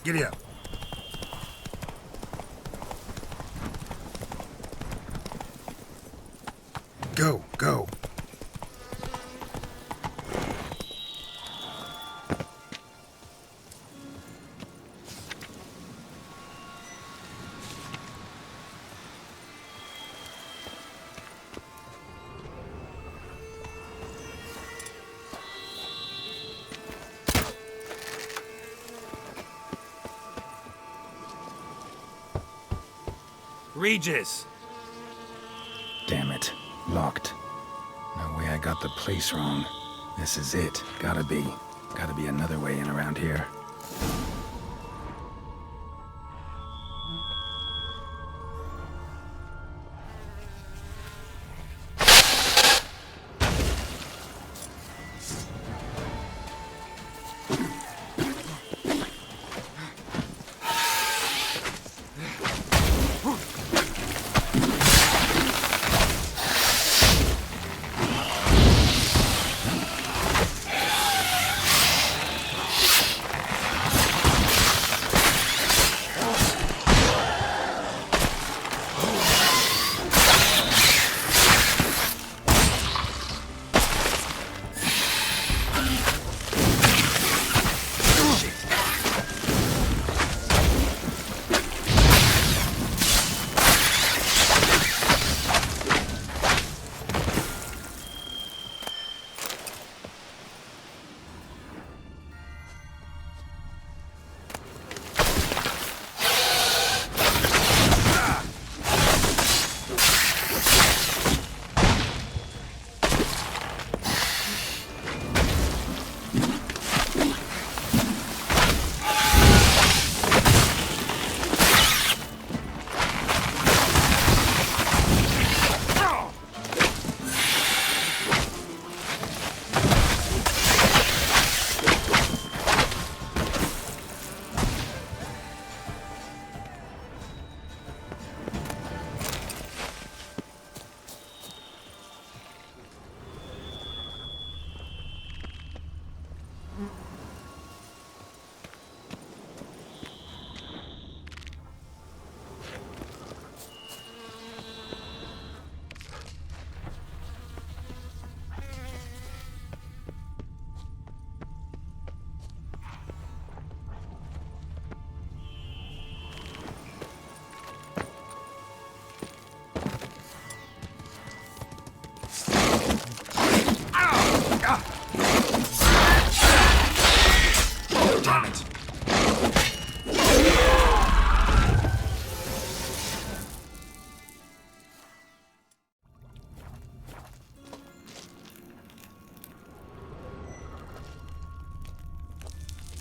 Giddy up. Go, go. Regis! Damn it. Locked. No way I got the place wrong. This is it. Gotta be. Gotta be another way in around here.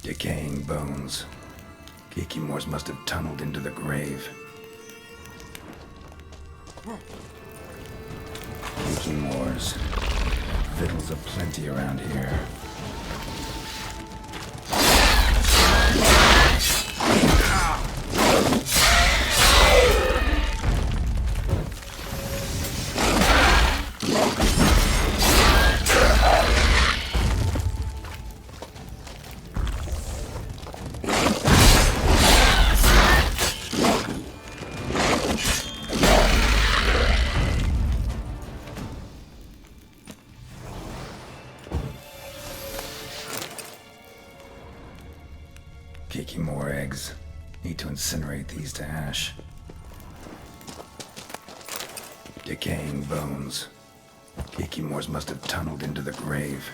Decaying bones. Kikimores must have tunneled into the grave. Kikimores. Victuals aplenty around here. Kikimore eggs. Need to incinerate these to ash. Decaying bones. Kikimores must have tunneled into the grave.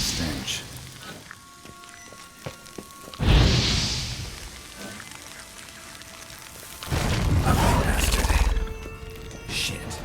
Stench. Ugly bastard. Shit.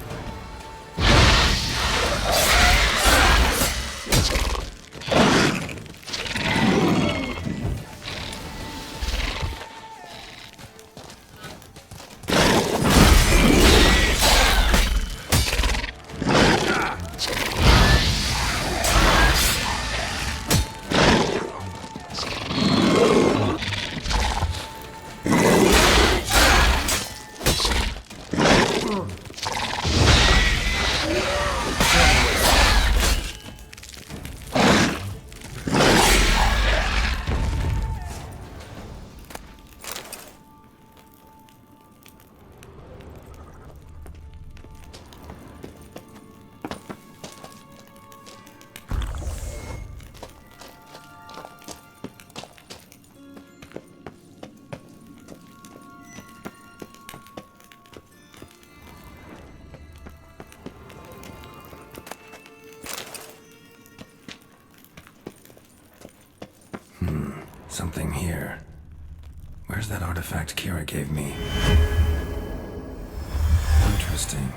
Something here. Where's that artifact Kira gave me? Interesting.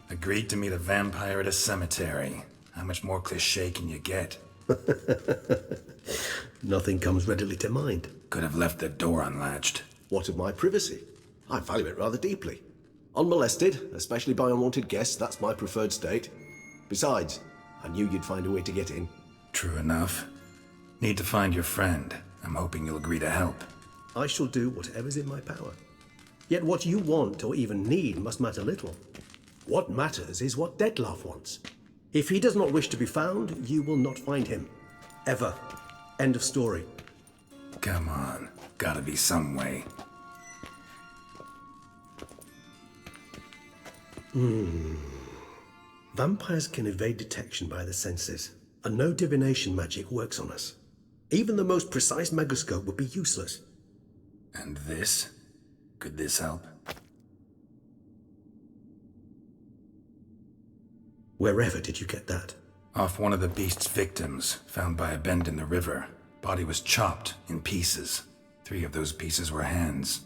Agreed to meet a vampire at a cemetery. How much more cliché can you get? Nothing comes readily to mind. Could have left the door unlatched. What of my privacy? I value it rather deeply. Unmolested, especially by unwanted guests, that's my preferred state. Besides, I knew you'd find a way to get in. True enough. Need to find your friend. I'm hoping you'll agree to help. I shall do whatever's in my power. Yet what you want or even need must matter little. What matters is what Dettlaff wants. If he does not wish to be found, you will not find him. Ever. End of story. Come on. Gotta be some way. Vampires can evade detection by the senses, and no divination magic works on us. Even the most precise megascope would be useless. And this? Could this help? Wherever did you get that? Off one of the beast's victims, found by a bend in the river. Body was chopped in pieces. 3 of those pieces were hands.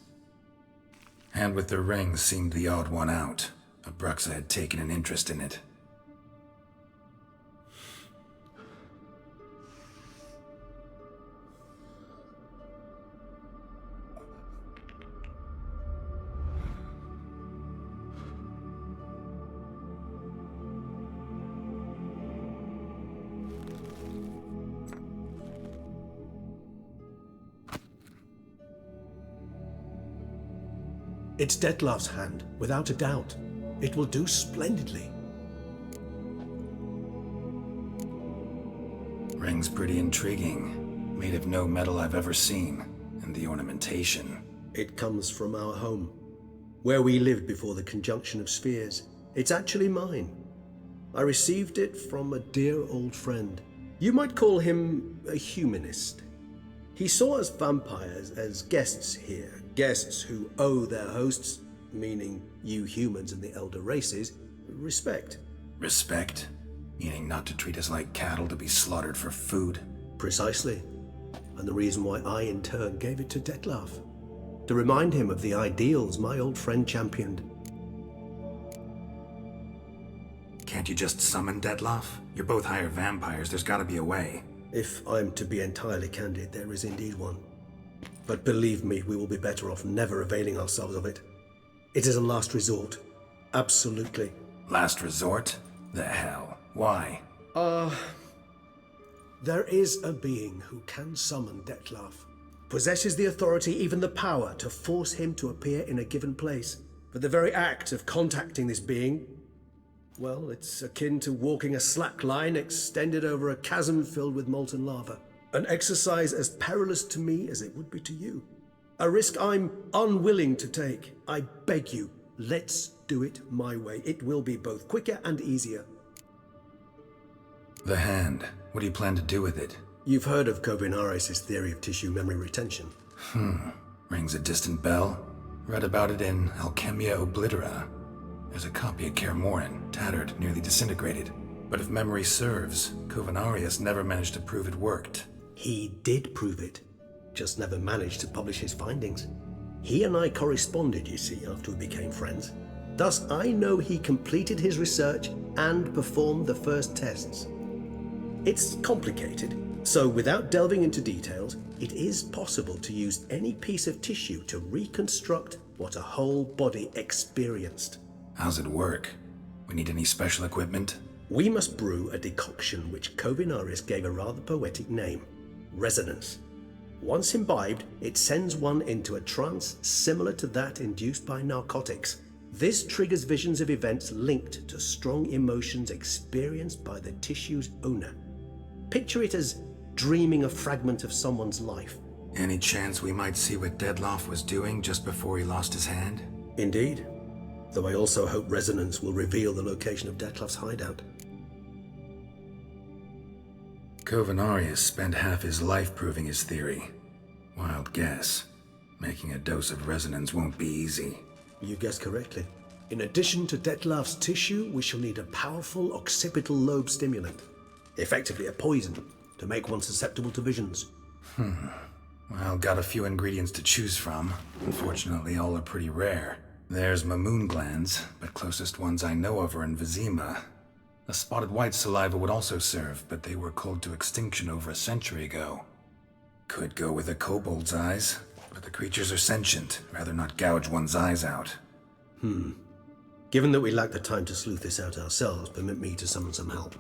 Hand with the ring seemed the odd one out. Abruxa had taken an interest in it. It's Dettlaff's hand, without a doubt. It will do splendidly. Ring's pretty intriguing. Made of no metal I've ever seen. And the ornamentation. It comes from our home, where we lived before the conjunction of spheres. It's actually mine. I received it from a dear old friend. You might call him a humanist. He saw us vampires as guests here. Guests who owe their hosts, meaning you humans and the elder races, respect. Respect? Meaning not to treat us like cattle to be slaughtered for food? Precisely. And the reason why I, in turn, gave it to Dettlaff. To remind him of the ideals my old friend championed. Can't you just summon Dettlaff? You're both higher vampires, there's gotta be a way. If I'm to be entirely candid, there is indeed one. But believe me, we will be better off never availing ourselves of it. It is a last resort. Absolutely. Last resort? The hell? Why? There is a being who can summon Dettlaff. Possesses the authority, even the power, to force him to appear in a given place. But the very act of contacting this being, well, it's akin to walking a slack line extended over a chasm filled with molten lava. An exercise as perilous to me as it would be to you. A risk I'm unwilling to take. I beg you, Let's do it my way. It will be both quicker and easier. The hand. What do you plan to do with it? You've heard of Kovinaris' theory of tissue memory retention. Rings a distant bell. Read about it in Alchemia Oblitera. There's a copy at Kaer Morhen, tattered, nearly disintegrated. But if memory serves, Kovinaris never managed to prove it worked. He did prove it, just never managed to publish his findings. He and I corresponded, you see, after we became friends. Thus, I know he completed his research and performed the first tests. It's complicated, so without delving into details, it is possible to use any piece of tissue to reconstruct what a whole body experienced. How's it work? We need any special equipment? We must brew a decoction which Kovinaris gave a rather poetic name, resonance. Once imbibed, it sends one into a trance similar to that induced by narcotics. This triggers visions of events linked to strong emotions experienced by the tissue's owner. Picture it as dreaming a fragment of someone's life. Any chance we might see what Dettlaff was doing just before he lost his hand? Indeed. Though I also hope resonance will reveal the location of Dettlaff's hideout. Kovinaris spent half his life proving his theory. Wild guess. Making a dose of resonance won't be easy. You guessed correctly. In addition to Dettlaff's tissue, we shall need a powerful occipital lobe stimulant. Effectively a poison, to make one susceptible to visions. Well, got a few ingredients to choose from. Unfortunately, all are pretty rare. There's Mamoon glands, but closest ones I know of are in Vizima. A spotted white saliva would also serve, but they were cold to extinction over a century ago. Could go with a kobold's eyes, but the creatures are sentient. Rather not gouge one's eyes out. Given that we lack the time to sleuth this out ourselves, permit me to summon some help.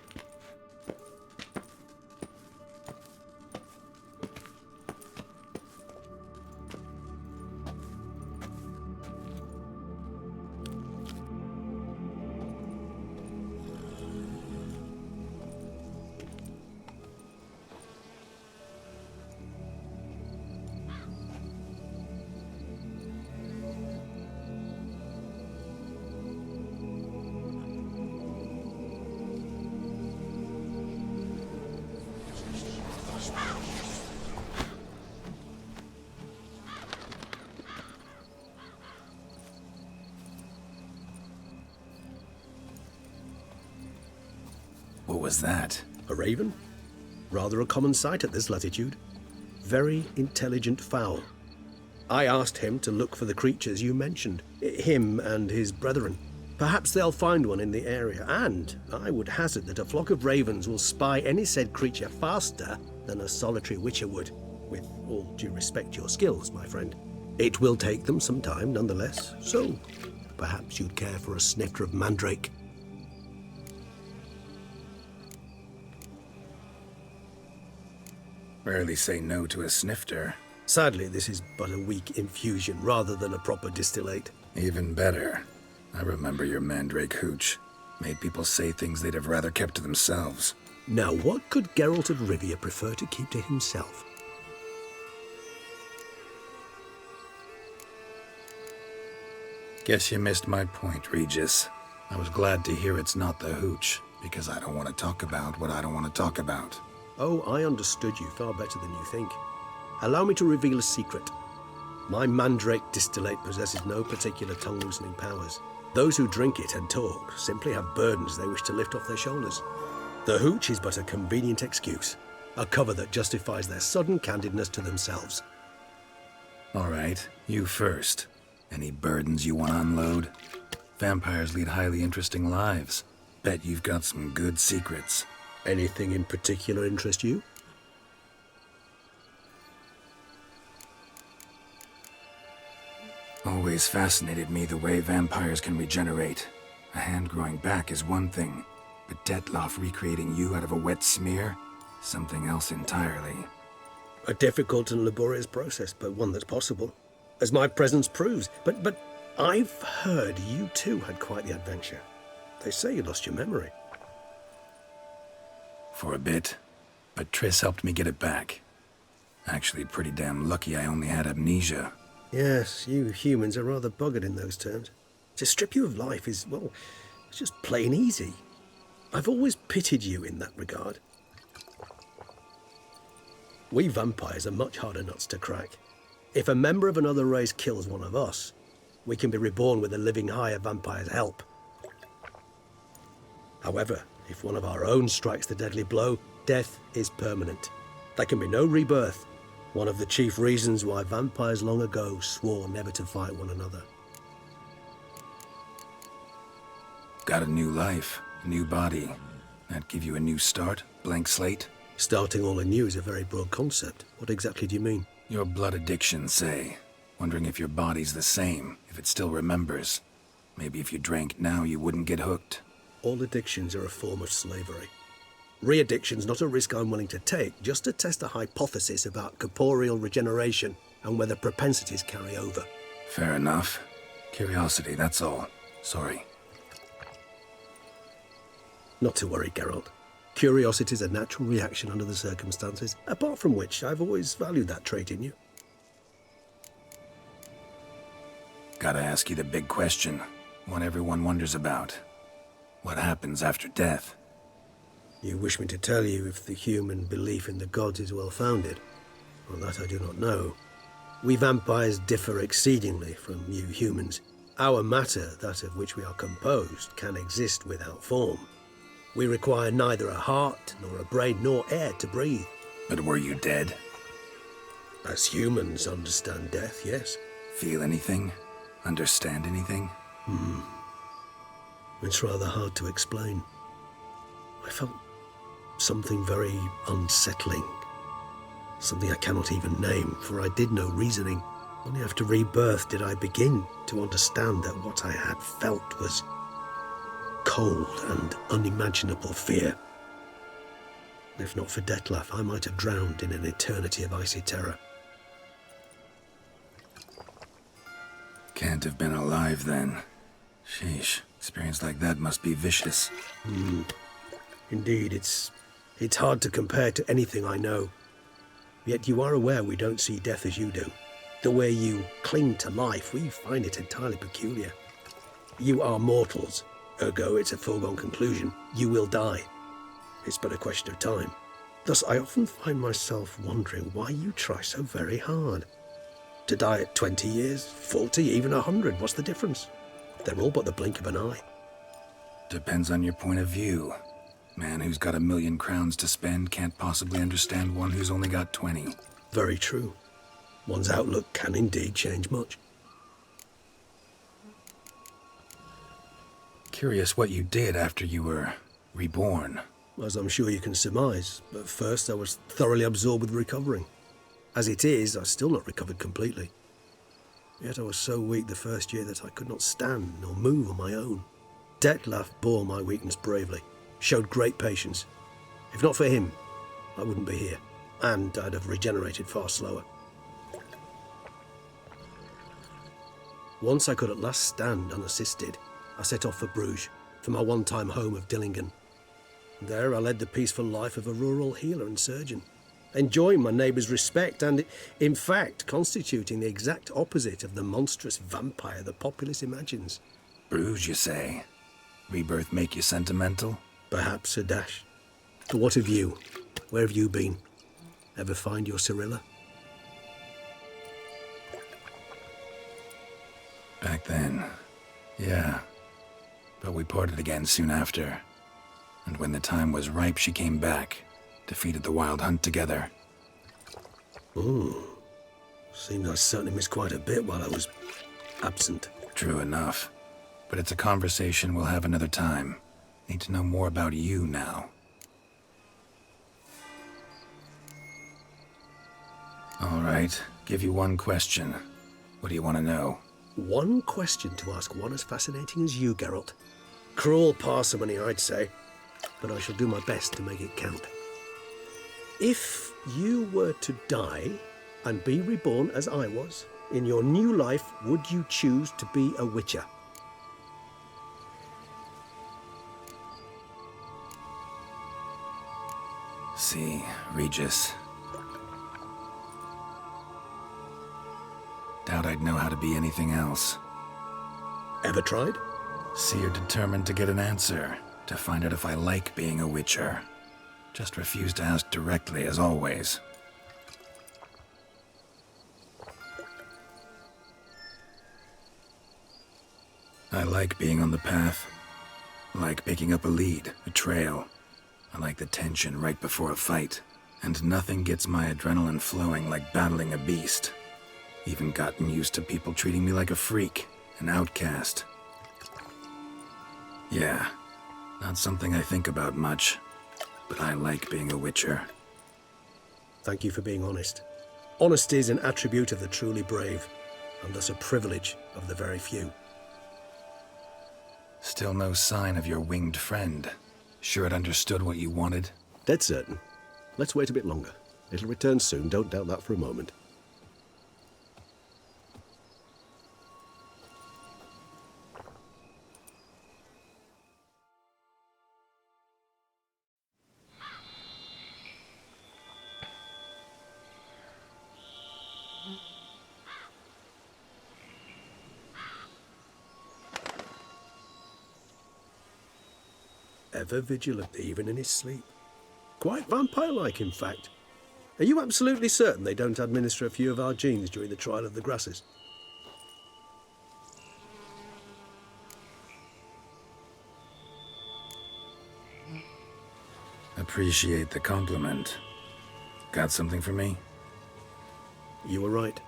What was that? A raven? Rather a common sight at this latitude. Very intelligent fowl. I asked him to look for the creatures you mentioned, him and his brethren. Perhaps they'll find one in the area, and I would hazard that a flock of ravens will spy any said creature faster than a solitary witcher would. With all due respect to your skills, my friend. It will take them some time nonetheless, so perhaps you'd care for a snifter of mandrake. Rarely say no to a snifter. Sadly, this is but a weak infusion rather than a proper distillate. Even better. I remember your mandrake hooch. Made people say things they'd have rather kept to themselves. Now, what could Geralt of Rivia prefer to keep to himself? Guess you missed my point, Regis. I was glad to hear it's not the hooch, because I don't want to talk about what I don't want to talk about. Oh, I understood you far better than you think. Allow me to reveal a secret. My mandrake distillate possesses no particular tongue-loosening powers. Those who drink it and talk simply have burdens they wish to lift off their shoulders. The hooch is but a convenient excuse, a cover that justifies their sudden candidness to themselves. All right, you first. Any burdens you want to unload? Vampires lead highly interesting lives. Bet you've got some good secrets. Anything in particular interest you? Always fascinated me the way vampires can regenerate. A hand growing back is one thing, but Dettlaff recreating you out of a wet smear? Something else entirely. A difficult and laborious process, but one that's possible, as my presence proves. But I've heard you too had quite the adventure. They say you lost your memory. For a bit, but Triss helped me get it back. Actually, pretty damn lucky I only had amnesia. Yes, you humans are rather buggered in those terms. To strip you of life is, well, it's just plain easy. I've always pitied you in that regard. We vampires are much harder nuts to crack. If a member of another race kills one of us, we can be reborn with a living higher vampire's help. However, if one of our own strikes the deadly blow, death is permanent. There can be no rebirth. One of the chief reasons why vampires long ago swore never to fight one another. Got a new life, a new body. That give you a new start? Blank slate? Starting all anew is a very broad concept. What exactly do you mean? Your blood addiction, say. Wondering if your body's the same, if it still remembers. Maybe if you drank now, you wouldn't get hooked. All addictions are a form of slavery. Re-addiction's not a risk I'm willing to take, just to test a hypothesis about corporeal regeneration and whether propensities carry over. Fair enough. Curiosity, that's all. Sorry. Not to worry, Geralt. Curiosity is a natural reaction under the circumstances, apart from which I've always valued that trait in you. Gotta ask you the big question. One everyone wonders about. What happens after death? You wish me to tell you if the human belief in the gods is well-founded? Well, that I do not know. We vampires differ exceedingly from you humans. Our matter, that of which we are composed, can exist without form. We require neither a heart, nor a brain, nor air to breathe. But were you dead? As humans understand death, yes. Feel anything? Understand anything? It's rather hard to explain. I felt something very unsettling. Something I cannot even name, for I did no reasoning. Only after rebirth did I begin to understand that what I had felt was cold and unimaginable fear. If not for Dettlaff, I might have drowned in an eternity of icy terror. Can't have been alive then. Sheesh, experience like that must be vicious. Indeed, it's hard to compare to anything I know. Yet you are aware we don't see death as you do. The way you cling to life, we find it entirely peculiar. You are mortals, ergo it's a foregone conclusion. You will die. It's but a question of time. Thus, I often find myself wondering why you try so very hard. To die at 20 years, 40, even 100, what's the difference? They're all but the blink of an eye. Depends on your point of view. Man who's got 1,000,000 crowns to spend can't possibly understand one who's only got 20. Very true. One's outlook can indeed change much. Curious what you did after you were reborn. As I'm sure you can surmise, but first I was thoroughly absorbed with recovering. As it is, I've still not recovered completely. Yet I was so weak the first year that I could not stand nor move on my own. Dettlaff bore my weakness bravely, showed great patience. If not for him, I wouldn't be here, and I'd have regenerated far slower. Once I could at last stand unassisted, I set off for Bruges, for my one-time home of Dillingen. There I led the peaceful life of a rural healer and surgeon, enjoying my neighbours' respect and, in fact, constituting the exact opposite of the monstrous vampire the populace imagines. Bruges, you say? Rebirth make you sentimental? Perhaps a dash. But what of you? Where have you been? Ever find your Cirilla? Back then, yeah. But we parted again soon after. And when the time was ripe, she came back. Defeated the Wild Hunt together. Seems I certainly missed quite a bit while I was absent. True enough. But it's a conversation we'll have another time. Need to know more about you now. All right, give you one question. What do you want to know? One question to ask one as fascinating as you, Geralt. Cruel parsimony, I'd say, but I shall do my best to make it count. If you were to die and be reborn as I was, in your new life, would you choose to be a Witcher? See, Regis. Doubt I'd know how to be anything else. Ever tried? See, you're determined to get an answer, to find out if I like being a witcher. Just refuse to ask directly, as always. I like being on the path. I like picking up a lead, a trail. I like the tension right before a fight. And nothing gets my adrenaline flowing like battling a beast. Even gotten used to people treating me like a freak, an outcast. Yeah, not something I think about much, but I like being a witcher. Thank you for being honest. Honesty is an attribute of the truly brave, and thus a privilege of the very few. Still no sign of your winged friend. Sure it understood what you wanted? Dead certain. Let's wait a bit longer. It'll return soon, don't doubt that for a moment. Ever vigilant, even in his sleep. Quite vampire-like, in fact. Are you absolutely certain they don't administer a few of our genes during the trial of the grasses? Appreciate the compliment. Got something for me? You were right.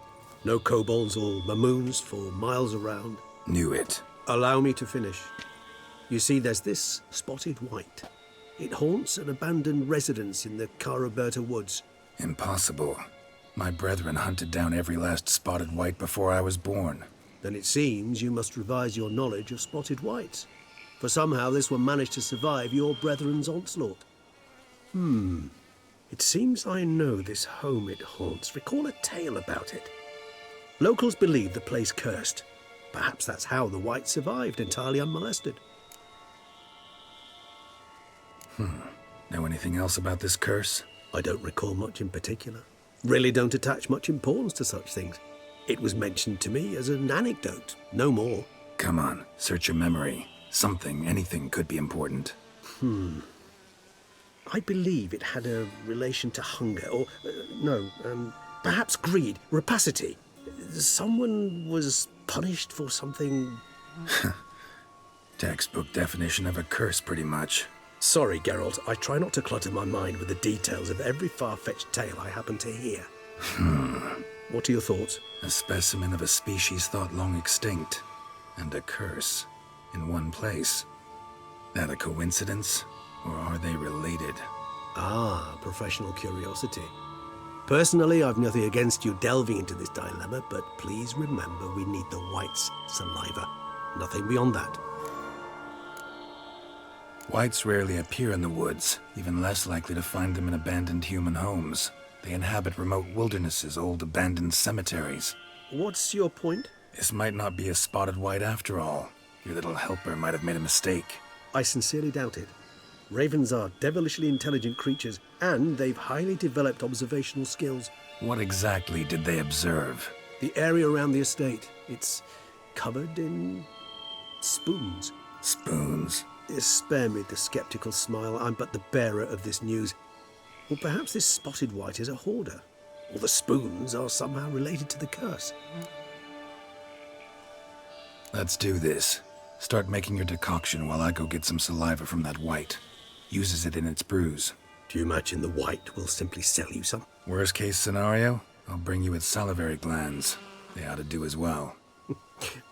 No kobolds or mamoons for miles around. Knew it. Allow me to finish. You see, there's this spotted white. It haunts an abandoned residence in the Caraberta woods. Impossible. My brethren hunted down every last spotted white before I was born. Then it seems you must revise your knowledge of spotted whites. For somehow this one managed to survive your brethren's onslaught. It seems I know this home it haunts. Recall a tale about it. Locals believe the place cursed. Perhaps that's how the white survived, entirely unmolested. Know anything else about this curse? I don't recall much in particular. Really don't attach much importance to such things. It was mentioned to me as an anecdote, no more. Come on, search your memory. Something, anything could be important. I believe it had a relation to hunger, or, perhaps greed, rapacity. Someone was punished for something... Textbook definition of a curse, pretty much. Sorry, Geralt, I try not to clutter my mind with the details of every far-fetched tale I happen to hear. What are your thoughts? A specimen of a species thought long extinct, and a curse, in one place. That a coincidence, or are they related? Ah, professional curiosity. Personally, I've nothing against you delving into this dilemma, but please remember we need the white's saliva. Nothing beyond that. Whites rarely appear in the woods, even less likely to find them in abandoned human homes. They inhabit remote wildernesses, old abandoned cemeteries. What's your point? This might not be a spotted white after all. Your little helper might have made a mistake. I sincerely doubt it. Ravens are devilishly intelligent creatures, and they've highly developed observational skills. What exactly did they observe? The area around the estate, it's covered in spoons. Spoons? Spare me the skeptical smile. I'm but the bearer of this news. Or perhaps this spotted white is a hoarder. Or the spoons are somehow related to the curse. Let's do this. Start making your decoction while I go get some saliva from that white. Uses it in its brews. Do you imagine the white will simply sell you some? Worst case scenario, I'll bring you its salivary glands. They ought to do as well.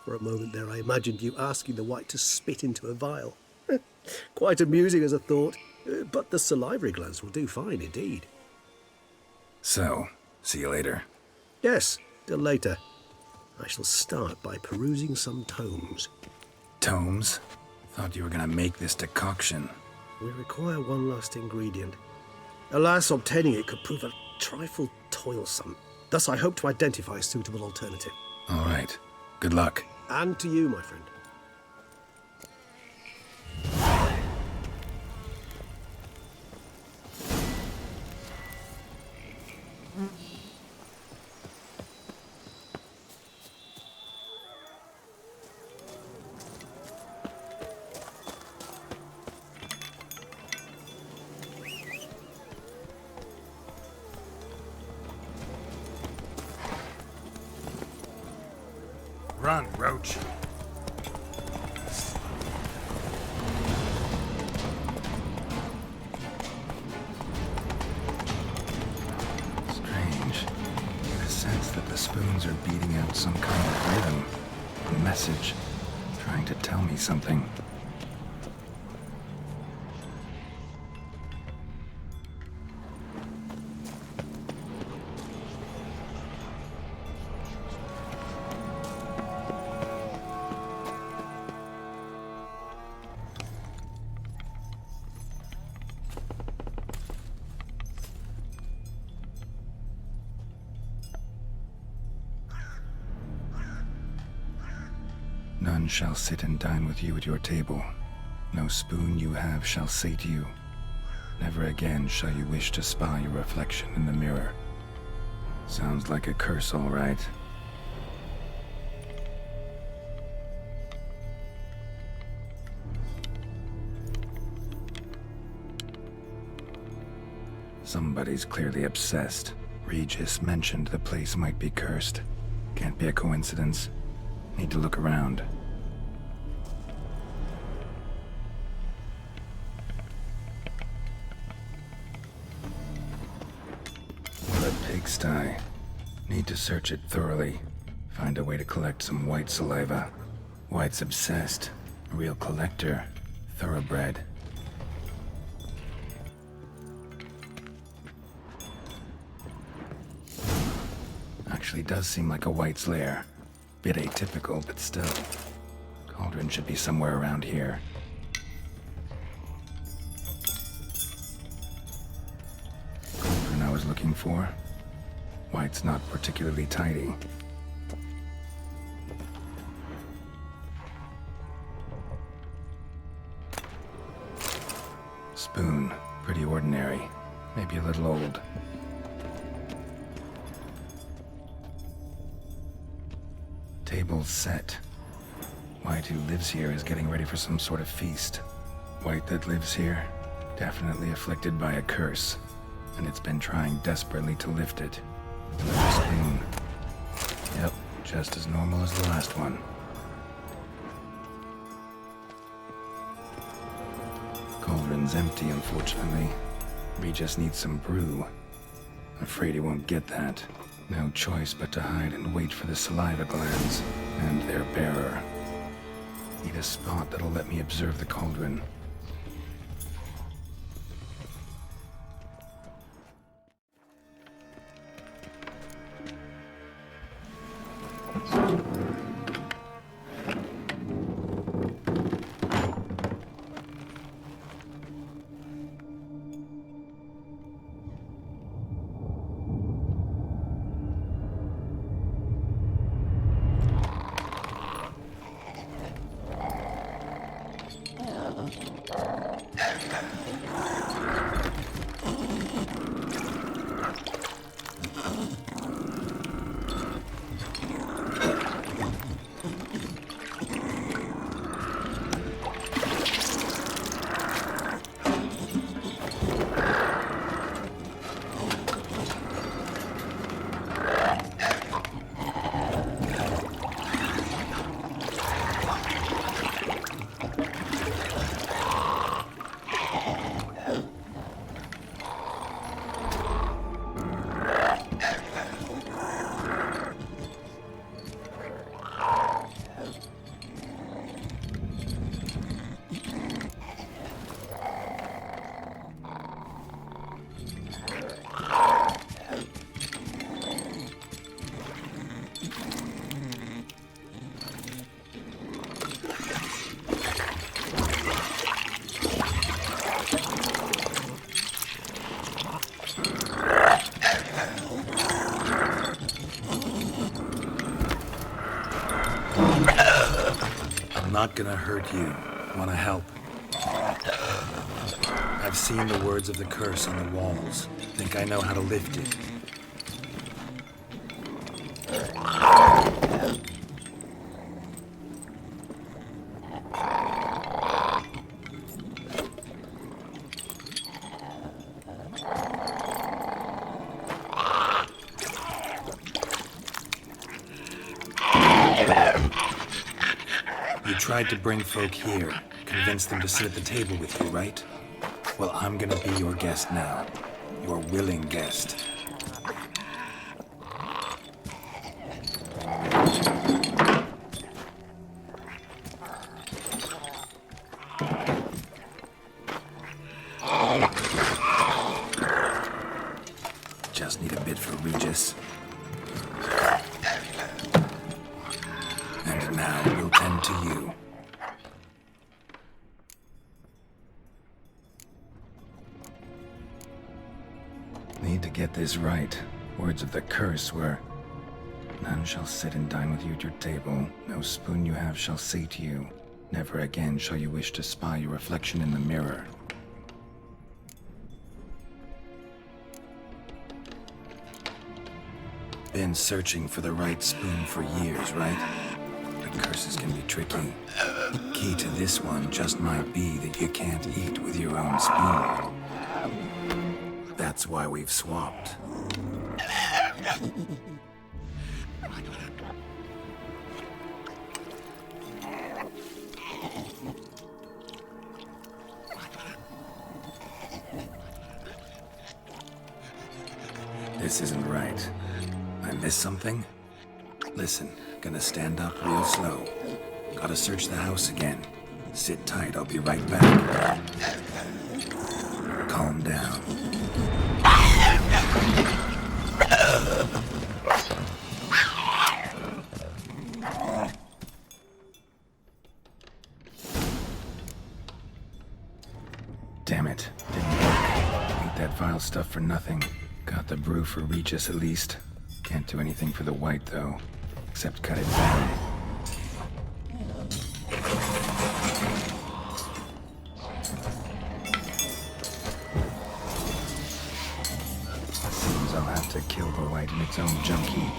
For a moment there, I imagined you asking the white to spit into a vial. Quite amusing as a thought, but the salivary glands will do fine indeed. So, see you later. Yes, till later. I shall start by perusing some tomes. Tomes? Thought you were gonna make this decoction. We require one last ingredient. Alas, obtaining it could prove a trifle toilsome. Thus, I hope to identify a suitable alternative. All right. Good luck. And to you, my friend. Run, Roach. Strange. I sense that the spoons are beating out some kind of rhythm. A message. Trying to tell me something. None shall sit and dine with you at your table. No spoon you have shall say to you, never again shall you wish to spy your reflection in the mirror. Sounds like a curse, all right. Somebody's clearly obsessed. Regis mentioned the place might be cursed. Can't be a coincidence. Need to look around. What a pigsty. Need to search it thoroughly. Find a way to collect some white saliva. White's obsessed. A real collector. Thoroughbred. Actually does seem like a White's lair. Bit atypical, but still. Cauldron should be somewhere around here. Cauldron I was looking for. White's not particularly tidy. Spoon. Pretty ordinary. Maybe a little old. Table's set. White, who lives here, is getting ready for some sort of feast. White that lives here, definitely afflicted by a curse, and it's been trying desperately to lift it. Another spoon. Yep, just as normal as the last one. Cauldron's empty, unfortunately. We just need some brew. Afraid he won't get that. No choice but to hide and wait for the saliva glands and their bearer. Need a spot that'll let me observe the cauldron. I'm not gonna hurt you. Wanna help? I've seen the words of the curse on the walls. Think I know how to lift it. You tried to bring folk here, convince them to sit at the table with you, right? Well, I'm gonna be your guest now. Your willing guest. Just need a bit for Regis. And now we'll tend to you. Need to get this right. Words of the curse were, "None shall sit and dine with you at your table. No spoon you have shall sate you. Never again shall you wish to spy your reflection in the mirror." Been searching for the right spoon for years, right? But curses can be tricky. Key to this one just might be that you can't eat with your own spoon. That's why we've swapped. This isn't right. I missed something? Listen, gonna stand up real slow. Gotta search the house again. Sit tight, I'll be right back. Calm down. Damn it, didn't work. Ate that vile stuff for nothing. Got the brew for Regis at least. Can't do anything for the white though, except cut it down. Seems I'll have to kill the white in its own junk heap.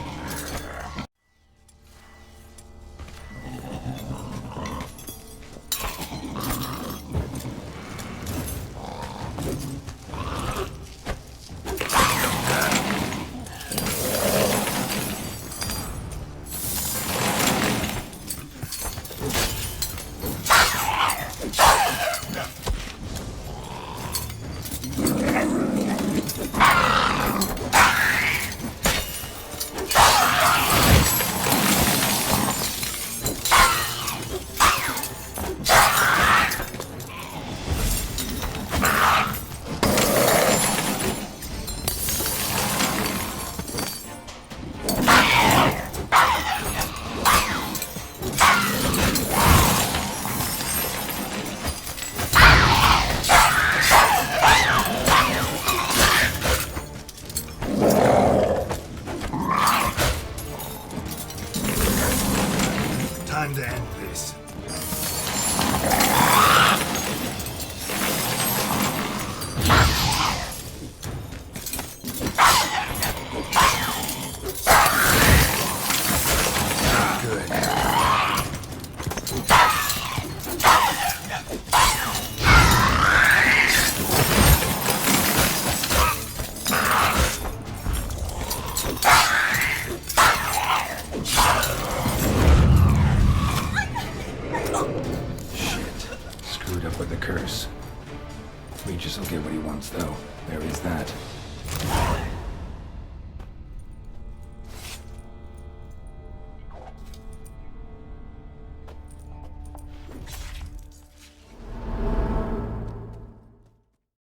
Time to end this. Good. Screwed up with the curse. Regis will get what he wants, though. There is that.